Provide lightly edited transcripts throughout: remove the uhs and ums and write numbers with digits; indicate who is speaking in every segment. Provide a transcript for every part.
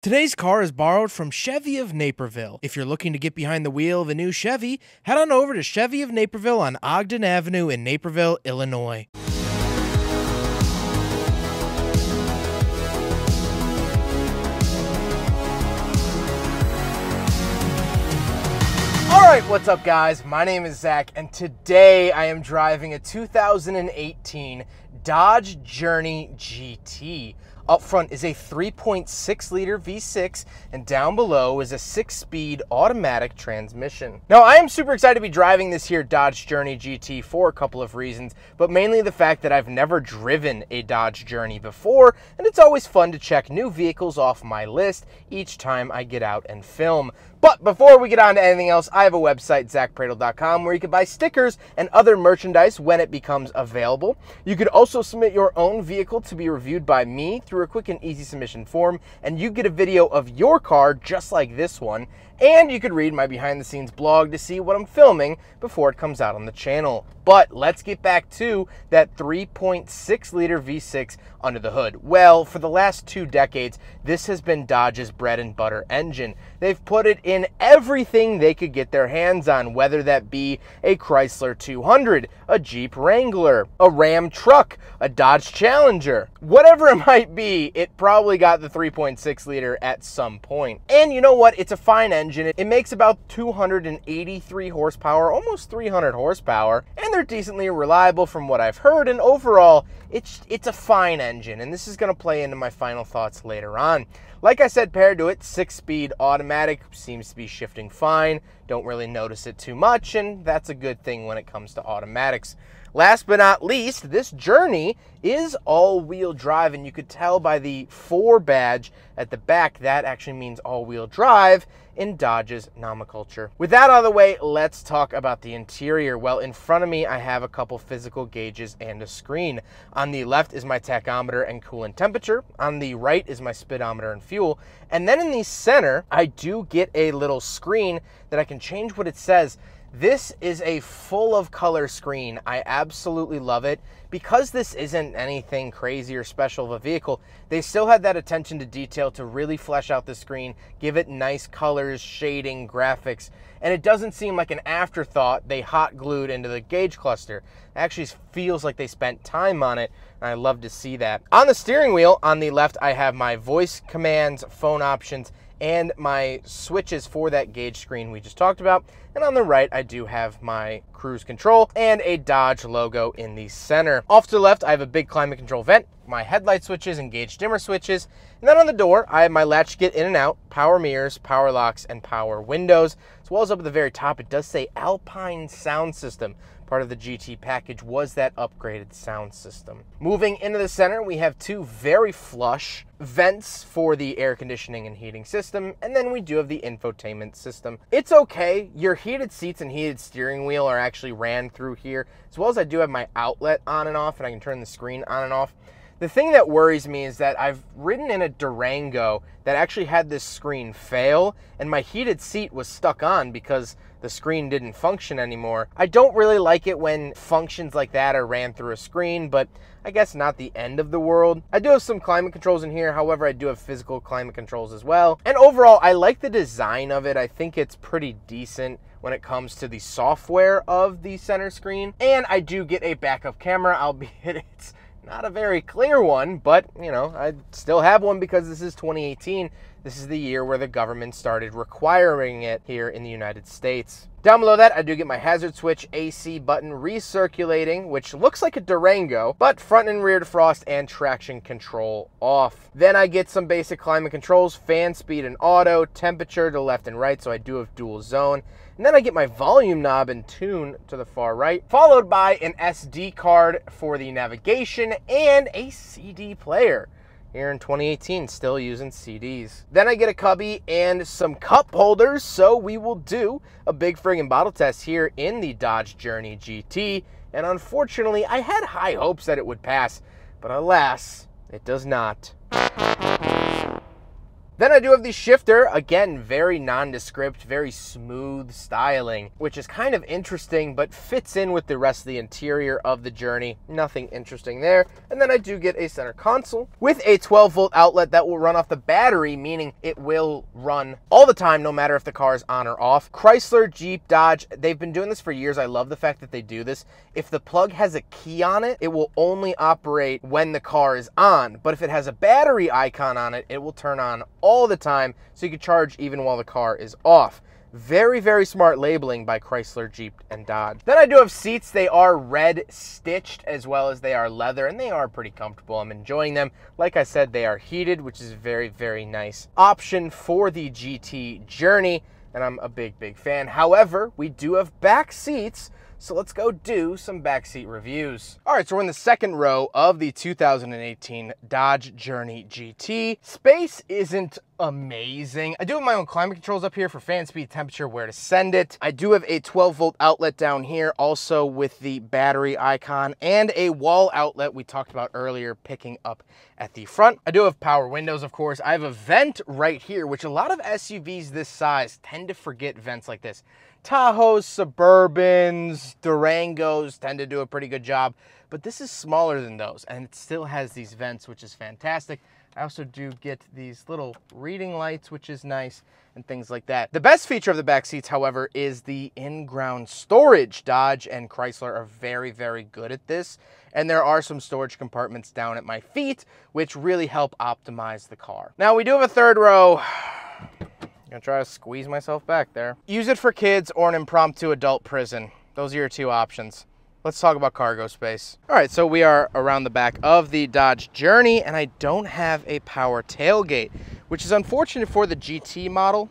Speaker 1: Today's car is borrowed from Chevy of Naperville. If you're looking to get behind the wheel of a new Chevy, head on over to Chevy of Naperville on Ogden Avenue in Naperville, Illinois. Alright, what's up guys? My name is Zach, and today I am driving a 2018 Dodge Journey GT. Up front is a 3.6 liter V6, and down below is a 6-speed automatic transmission. Now, I am super excited to be driving this here Dodge Journey GT for a couple of reasons, but mainly the fact that I've never driven a Dodge Journey before, and it's always fun to check new vehicles off my list each time I get out and film. But before we get on to anything else, I have a website, zachpradel.com, where you can buy stickers and other merchandise when it becomes available. You could also submit your own vehicle to be reviewed by me through a quick and easy submission form, and you get a video of your car just like this one. And you could read my behind the scenes blog to see what I'm filming before it comes out on the channel. But let's get back to that 3.6 liter V6 under the hood. Well, for the last 2 decades, this has been Dodge's bread and butter engine. They've put it in everything they could get their hands on, whether that be a Chrysler 200, a Jeep Wrangler, a Ram truck, a Dodge Challenger. Whatever it might be, it probably got the 3.6 liter at some point. And you know what? It's a fine engine. It makes about 283 horsepower, almost 300 horsepower, and they're decently reliable from what I've heard, and overall, it's a fine engine, and this is going to play into my final thoughts later on. Like I said, paired to it, 6-speed automatic, seems to be shifting fine, don't really notice it too much, and that's a good thing when it comes to automatics. Last but not least, this Journey is all-wheel drive, and you could tell by the 4 badge at the back that actually means all-wheel drive in Dodge's nomenclature. With that out of the way, let's talk about the interior. Well, in front of me, I have a couple physical gauges and a screen. On the left is my tachometer and coolant temperature. On the right is my speedometer and fuel. And then in the center, I do get a little screen that I can change what it says. This is a full of color screen. I absolutely love it. Because this isn't anything crazy or special of a vehicle, they still had that attention to detail to really flesh out the screen, give it nice colors, shading, graphics, and it doesn't seem like an afterthought they hot glued into the gauge cluster. It actually feels like they spent time on it, and I love to see that. On the steering wheel, on the left, I have my voice commands, phone options, and my switches for that gauge screen we just talked about. And on the right, I do have my cruise control and a Dodge logo in the center. Off to the left, I have a big climate control vent, my headlight switches and gauge dimmer switches. And then on the door, I have my latch get in and out, power mirrors, power locks, and power windows. As well as up at the very top, it does say Alpine sound system. Part of the GT package was that upgraded sound system. Moving into the center, we have 2 very flush vents for the air conditioning and heating system, and then we do have the infotainment system. It's okay. Your heated seats and heated steering wheel are actually ran through here, as well as I do have my outlet on and off, and I can turn the screen on and off. The thing that worries me is that I've ridden in a Durango that actually had this screen fail, and my heated seat was stuck on because the screen didn't function anymore. I don't really like it when functions like that are ran through a screen, but I guess not the end of the world. I do have some climate controls in here, however, I do have physical climate controls as well. And overall, I like the design of it. I think it's pretty decent when it comes to the software of the center screen. And I do get a backup camera, albeit it's not a very clear one, but, you know, I still have one because this is 2018. This is the year where the government started requiring it here in the United States. Down below that, I do get my hazard switch, AC button, recirculating, which looks like a Durango, but front and rear defrost and traction control off. Then I get some basic climate controls, fan speed and auto, temperature to left and right, so I do have dual zone. And then I get my volume knob and tune to the far right, followed by an SD card for the navigation and a CD player. Here in 2018, still using CDs. Then I get a cubby and some cup holders, so we will do a big friggin' bottle test here in the Dodge Journey GT. And unfortunately, I had high hopes that it would pass, but alas, it does not. Then I do have the shifter, again, very nondescript, very smooth styling, which is kind of interesting, but fits in with the rest of the interior of the Journey. Nothing interesting there. And then I do get a center console with a 12-volt outlet that will run off the battery, meaning it will run all the time, no matter if the car is on or off. Chrysler, Jeep, Dodge, they've been doing this for years. I love the fact that they do this. If the plug has a key on it, it will only operate when the car is on. But if it has a battery icon on it, it will turn on all the time, so you can charge even while the car is off. Very, very smart labeling by Chrysler, Jeep, and Dodge. Then I do have seats. They are red stitched as well as they are leather, and they are pretty comfortable. I'm enjoying them. Like I said, they are heated, which is a very, very nice option for the GT Journey, and I'm a big, big fan. However, we do have back seats, so let's go do some backseat reviews. All right, so we're in the second row of the 2018 Dodge Journey GT. Space isn't amazing. I do have my own climate controls up here for fan speed, temperature, where to send it. I do have a 12-volt outlet down here, also with the battery icon, and a wall outlet we talked about earlier, picking up at the front. I do have power windows, of course. I have a vent right here, which a lot of SUVs this size tend to forget vents like this. Tahoes, Suburbans, Durangos tend to do a pretty good job, but this is smaller than those, and it still has these vents, which is fantastic. I also do get these little reading lights, which is nice, and things like that. The best feature of the back seats, however, is the in-ground storage. Dodge and Chrysler are very, very good at this, and there are some storage compartments down at my feet, which really help optimize the car. Now, we do have a third row. I'm gonna try to squeeze myself back there. Use it for kids or an impromptu adult prison. Those are your two options. Let's talk about cargo space. All right, so we are around the back of the Dodge Journey, and I don't have a power tailgate, which is unfortunate for the GT model.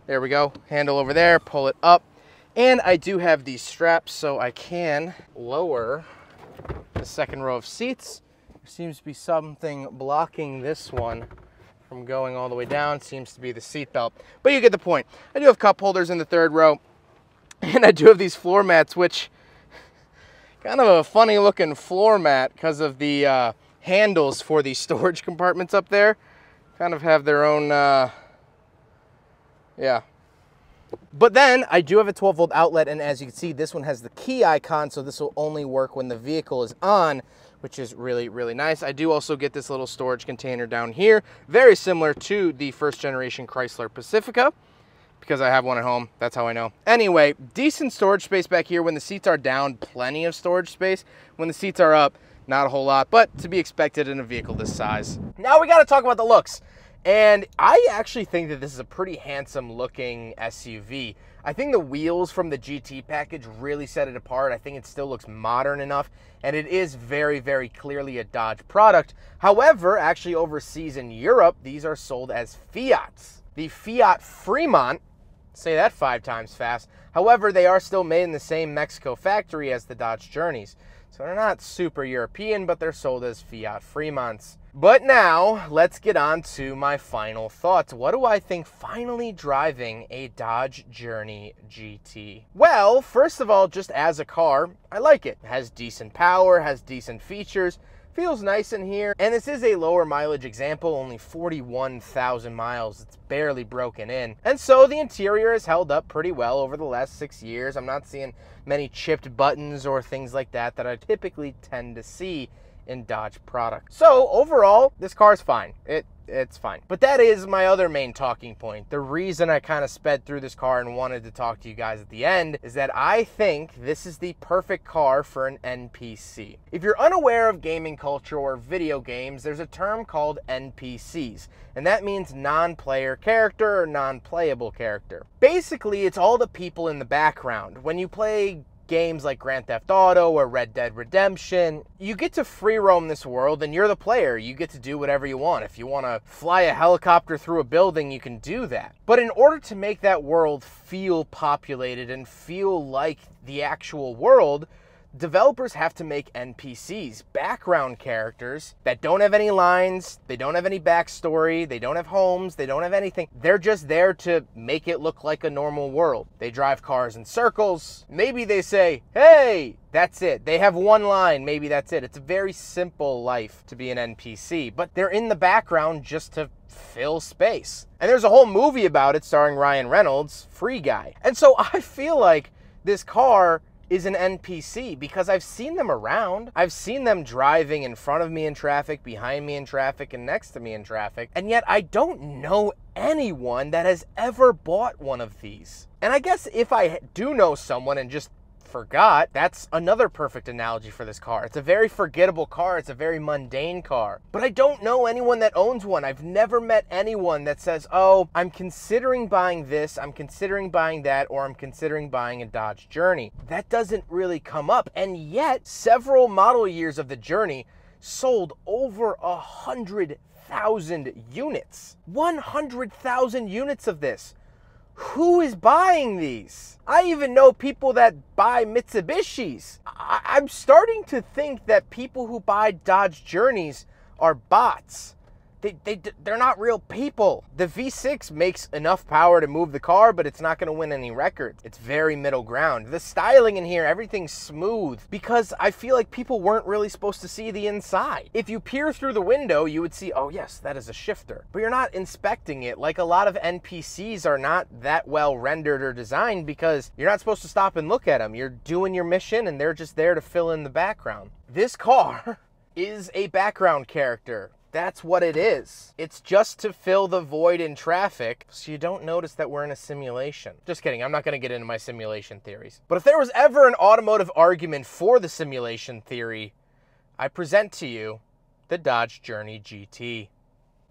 Speaker 1: There we go, handle over there, pull it up. And I do have these straps, so I can lower the second row of seats. There seems to be something blocking this one from going all the way down. Seems to be the seat belt, but you get the point. I do have cup holders in the third row, and I do have these floor mats, which kind of a funny looking floor mat because of the handles for the storage compartments up there. Kind of have their own, yeah. But then I do have a 12-volt outlet, and as you can see, this one has the key icon, so this will only work when the vehicle is on, which is really, really nice. I do also get this little storage container down here, very similar to the first generation Chrysler Pacifica, because I have one at home. That's how I know. Anyway, decent storage space back here. When the seats are down, plenty of storage space. When the seats are up, not a whole lot, but to be expected in a vehicle this size. Now we got to talk about the looks. And I actually think that this is a pretty handsome looking SUV. I think the wheels from the GT package really set it apart. I think it still looks modern enough, and it is very, very clearly a Dodge product. However, actually overseas in Europe, these are sold as Fiats. The Fiat Fremont, say that 5 times fast. However, they are still made in the same Mexico factory as the Dodge Journeys. So they're not super European, but they're sold as Fiat Fremonts. But now, let's get on to my final thoughts. What do I think finally driving a Dodge Journey GT? Well, first of all, just as a car, I like it. It has decent power, has decent features, feels nice in here, and this is a lower mileage example, only 41,000 miles. It's barely broken in. And so the interior has held up pretty well over the last 6 years. I'm not seeing many chipped buttons or things like that that I typically tend to see in Dodge products. So overall, this car's fine. It's fine. But that is my other main talking point. The reason I kind of sped through this car and wanted to talk to you guys at the end is that I think this is the perfect car for an NPC. If you're unaware of gaming culture or video games, there's a term called NPCs, and that means non-player character or non-playable character. Basically, it's all the people in the background. When you play games like Grand Theft Auto or Red Dead Redemption, you get to free roam this world and you're the player. You get to do whatever you want. If you want to fly a helicopter through a building, you can do that. But in order to make that world feel populated and feel like the actual world, developers have to make NPCs, background characters that don't have any lines, they don't have any backstory, they don't have homes, they don't have anything. They're just there to make it look like a normal world. They drive cars in circles. Maybe they say, hey, that's it. They have one line, maybe that's it. It's a very simple life to be an NPC, but they're in the background just to fill space. And there's a whole movie about it starring Ryan Reynolds, Free Guy. And so I feel like this car is an NPC because I've seen them around. I've seen them driving in front of me in traffic, behind me in traffic, and next to me in traffic. And yet I don't know anyone that has ever bought one of these. And I guess if I do know someone and just forgot, that's another perfect analogy for this car. It's a very forgettable car. It's a very mundane car. But I don't know anyone that owns one. I've never met anyone that says, oh, I'm considering buying this, I'm considering buying that, or I'm considering buying a Dodge Journey. That doesn't really come up. And yet, several model years of the Journey sold over 100,000 units. 100,000 units of this. Who is buying these? I even know people that buy Mitsubishis. I'm starting to think that people who buy Dodge Journeys are bots. They're not real people. The V6 makes enough power to move the car, but it's not going to win any records. It's very middle ground. The styling in here, everything's smooth because I feel like people weren't really supposed to see the inside. If you peer through the window, you would see, oh yes, that is a shifter. But you're not inspecting it. Like a lot of NPCs are not that well rendered or designed because you're not supposed to stop and look at them. You're doing your mission and they're just there to fill in the background. This car is a background character. That's what it is. It's just to fill the void in traffic so you don't notice that we're in a simulation. Just kidding, I'm not gonna get into my simulation theories. But if there was ever an automotive argument for the simulation theory, I present to you the Dodge Journey GT.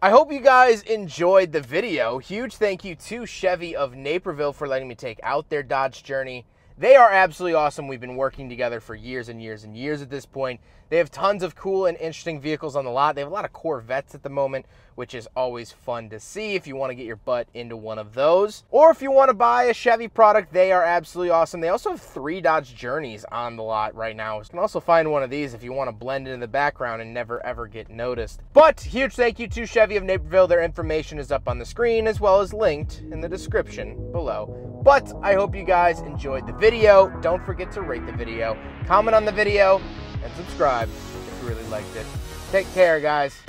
Speaker 1: I hope you guys enjoyed the video. Huge thank you to Chevy of Naperville for letting me take out their Dodge Journey. They are absolutely awesome. We've been working together for years and years and years at this point. They have tons of cool and interesting vehicles on the lot. They have a lot of Corvettes at the moment, which is always fun to see if you want to get your butt into one of those. Or if you want to buy a Chevy product, they are absolutely awesome. They also have 3 Dodge Journeys on the lot right now. You can also find one of these if you want to blend into the background and never ever get noticed. But huge thank you to Chevy of Naperville. Their information is up on the screen as well as linked in the description below. But I hope you guys enjoyed the video. Don't forget to rate the video, comment on the video, and subscribe if you really liked it. Take care, guys.